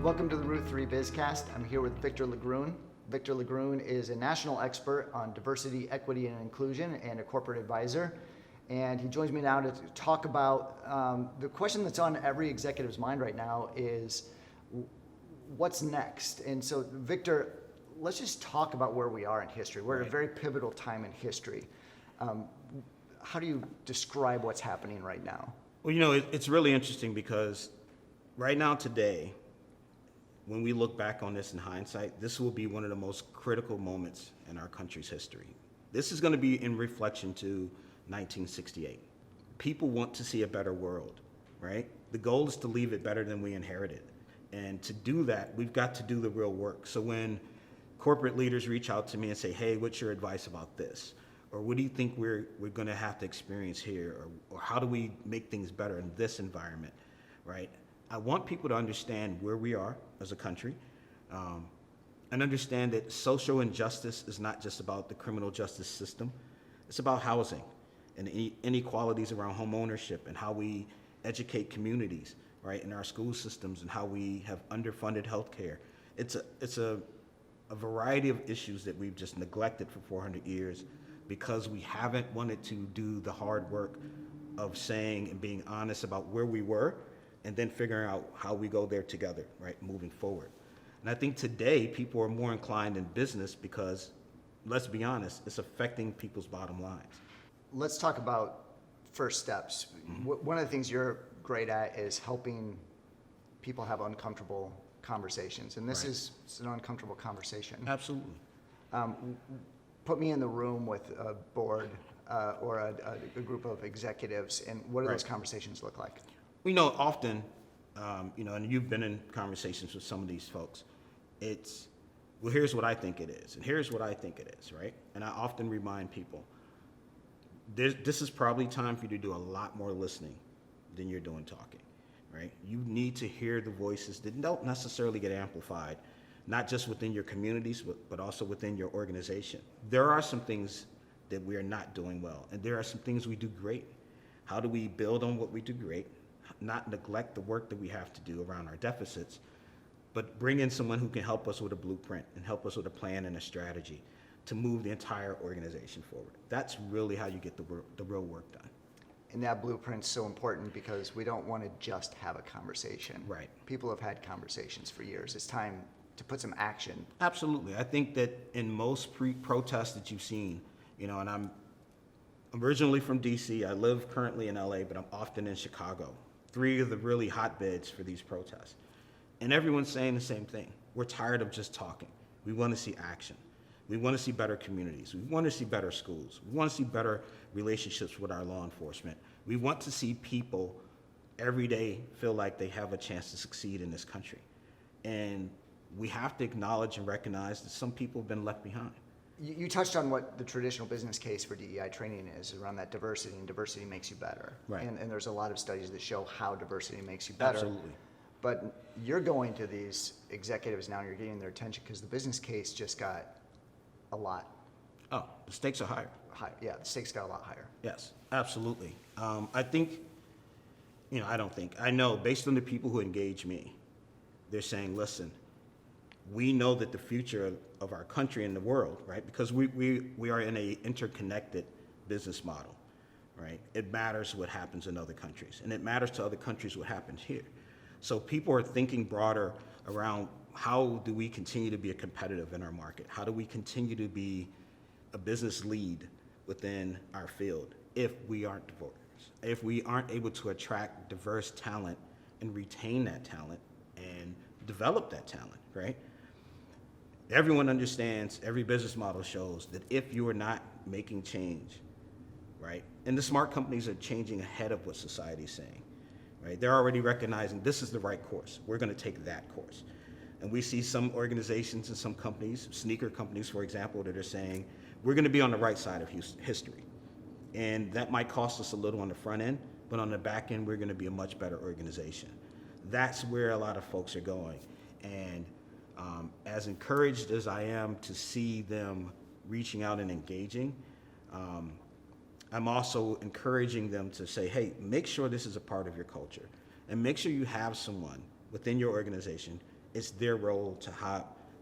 Welcome to the Route 3 Bizcast. I'm here with Victor Lagrune. Victor Lagrune is a national expert on diversity, equity, and inclusion and a corporate advisor. And he joins me now to talk about the question that's on every executive's mind right now is what's next? And so, Victor, let's just talk about where we are in history. We're at a very pivotal time in history. How do you describe what's happening right now? Well, you know, it's really interesting because right now today, when we look back on this in hindsight, this will be one of the most critical moments in our country's history. This is going to be in reflection to 1968. People want to see a better world, right? The goal is to leave it better than we inherited. And to do that, we've got to do the real work. So when corporate leaders reach out to me and say, hey, what's your advice about this? Or what do you think we're going to have to experience here? Or how do we make things better in this environment, right? I want people to understand where we are as a country and understand that social injustice is not just about the criminal justice system. It's about housing and inequalities around home ownership and how we educate communities, right, in our school systems and how we have underfunded healthcare. It's a variety of issues that we've just neglected for 400 years because we haven't wanted to do the hard work of saying and being honest about where we were and then figuring out how we go there together, right, moving forward. And I think today people are more inclined in business because, let's be honest, it's affecting people's bottom lines. Let's talk about first steps. One of the things you're great at is helping people have uncomfortable conversations, and this is an uncomfortable conversation. Absolutely. Put me in the room with a board or a group of executives, and what do those conversations look like? We know often, and you've been in conversations with some of these folks, it's, well, here's what I think it is, and here's what I think it is, right? And I often remind people, this is probably time for you to do a lot more listening than you're doing talking, right? You need to hear the voices that don't necessarily get amplified, not just within your communities, but also within your organization. There are some things that we are not doing well, and there are some things we do great. How do we build on what we do great, not neglect the work that we have to do around our deficits, but bring in someone who can help us with a blueprint and help us with a plan and a strategy to move the entire organization forward. That's really how you get the real work done. And that blueprint's so important because we don't want to just have a conversation. Right. People have had conversations for years. It's time to put some action. Absolutely. I think that in most protests that you've seen, and I'm originally from DC. I live currently in LA, but I'm often in Chicago. 3 of the really hotbeds for these protests. And everyone's saying the same thing. We're tired of just talking. We want to see action. We want to see better communities. We want to see better schools. We want to see better relationships with our law enforcement. We want to see people every day feel like they have a chance to succeed in this country. And we have to acknowledge and recognize that some people have been left behind. You touched on what the traditional business case for DEI training is around that diversity, and diversity makes you better. Right. And there's a lot of studies that show how diversity makes you better. Absolutely. But you're going to these executives now and you're getting their attention because the business case just got a lot. Oh, the stakes are higher. Yeah, the stakes got a lot higher. Yes, absolutely. I think, I know based on the people who engage me, they're saying, listen, we know that the future of our country and the world, right? Because we are in a interconnected business model, right? It matters what happens in other countries, and it matters to other countries what happens here. So people are thinking broader around how do we continue to be a competitive in our market? How do we continue to be a business lead within our field if we aren't diverse? If we aren't able to attract diverse talent and retain that talent and develop that talent, right? Everyone understands, every business model shows that if you are not making change, right? And the smart companies are changing ahead of what society is saying, right? They're already recognizing this is the right course. We're going to take that course. And we see some organizations and some companies, sneaker companies, for example, that are saying, we're going to be on the right side of history. And that might cost us a little on the front end, but on the back end, we're going to be a much better organization. That's where a lot of folks are going. And as encouraged as I am to see them reaching out and engaging, I'm also encouraging them to say, hey, make sure this is a part of your culture, and make sure you have someone within your organization It's their role to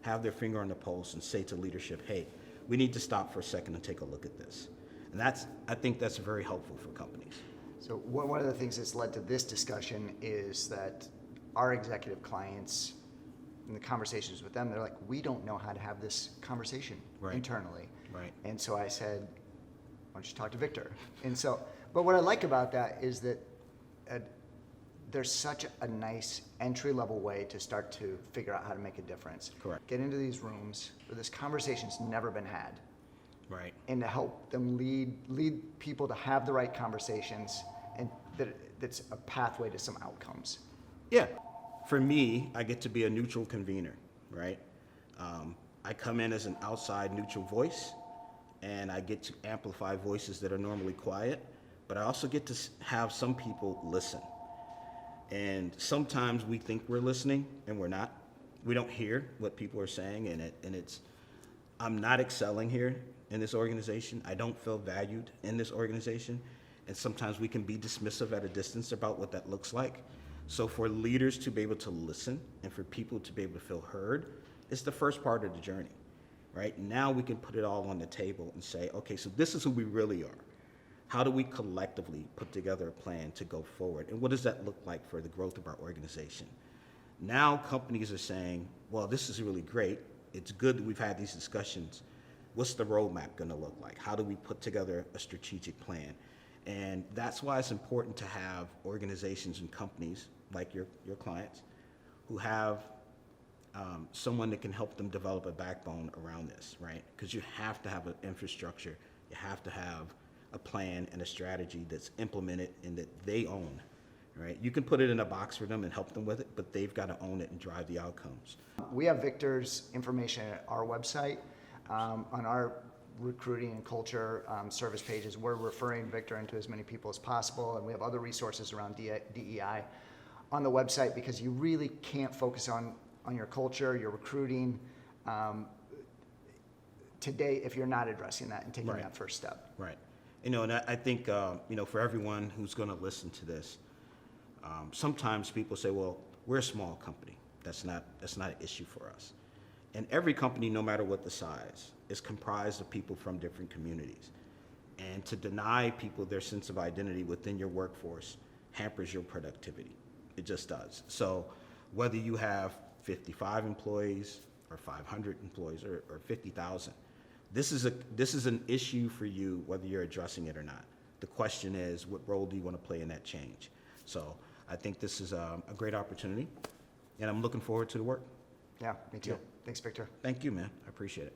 have their finger on the pulse and say to leadership, hey, we need to stop for a second and take a look at this. And I think that's very helpful for companies. So one of the things that's led to this discussion is that our executive clients, in the conversations with them, they're like, we don't know how to have this conversation internally. Right. And so I said, why don't you talk to Victor? And so, but what I like about that is that there's such a nice entry-level way to start to figure out how to make a difference. Correct. Get into these rooms where this conversation's never been had. Right. And to help them lead people to have the right conversations, and that's a pathway to some outcomes. Yeah. For me, I get to be a neutral convener, right? I come in as an outside neutral voice, and I get to amplify voices that are normally quiet, but I also get to have some people listen. And sometimes we think we're listening, and we're not. We don't hear what people are saying, and I'm not excelling here in this organization. I don't feel valued in this organization, and sometimes we can be dismissive at a distance about what that looks like. So for leaders to be able to listen and for people to be able to feel heard is the first part of the journey, right? Now we can put it all on the table and say, okay, so this is who we really are. How do we collectively put together a plan to go forward? And what does that look like for the growth of our organization? Now companies are saying, well, this is really great. It's good that we've had these discussions. What's the roadmap gonna look like? How do we put together a strategic plan? And that's why it's important to have organizations and companies like your clients who have someone that can help them develop a backbone around this, right? Because you have to have an infrastructure, you have to have a plan and a strategy that's implemented and that they own, right? You can put it in a box for them and help them with it, but they've got to own it and drive the outcomes. We have Victor's information at our website. On our recruiting and culture service pages, we're referring Victor into as many people as possible, and we have other resources around DEI on the website, because you really can't focus on your culture, your recruiting today if you're not addressing that and taking that first step. Right. And I think, for everyone who's going to listen to this, sometimes people say, well, we're a small company. That's not an issue for us. And every company, no matter what the size, is comprised of people from different communities. And to deny people their sense of identity within your workforce hampers your productivity. It just does. So whether you have 55 employees or 500 employees or 50,000, this is an issue for you whether you're addressing it or not. The question is, what role do you want to play in that change? So I think this is a great opportunity, and I'm looking forward to the work. Yeah, me too. Yeah. Thanks, Victor. Thank you, man. I appreciate it.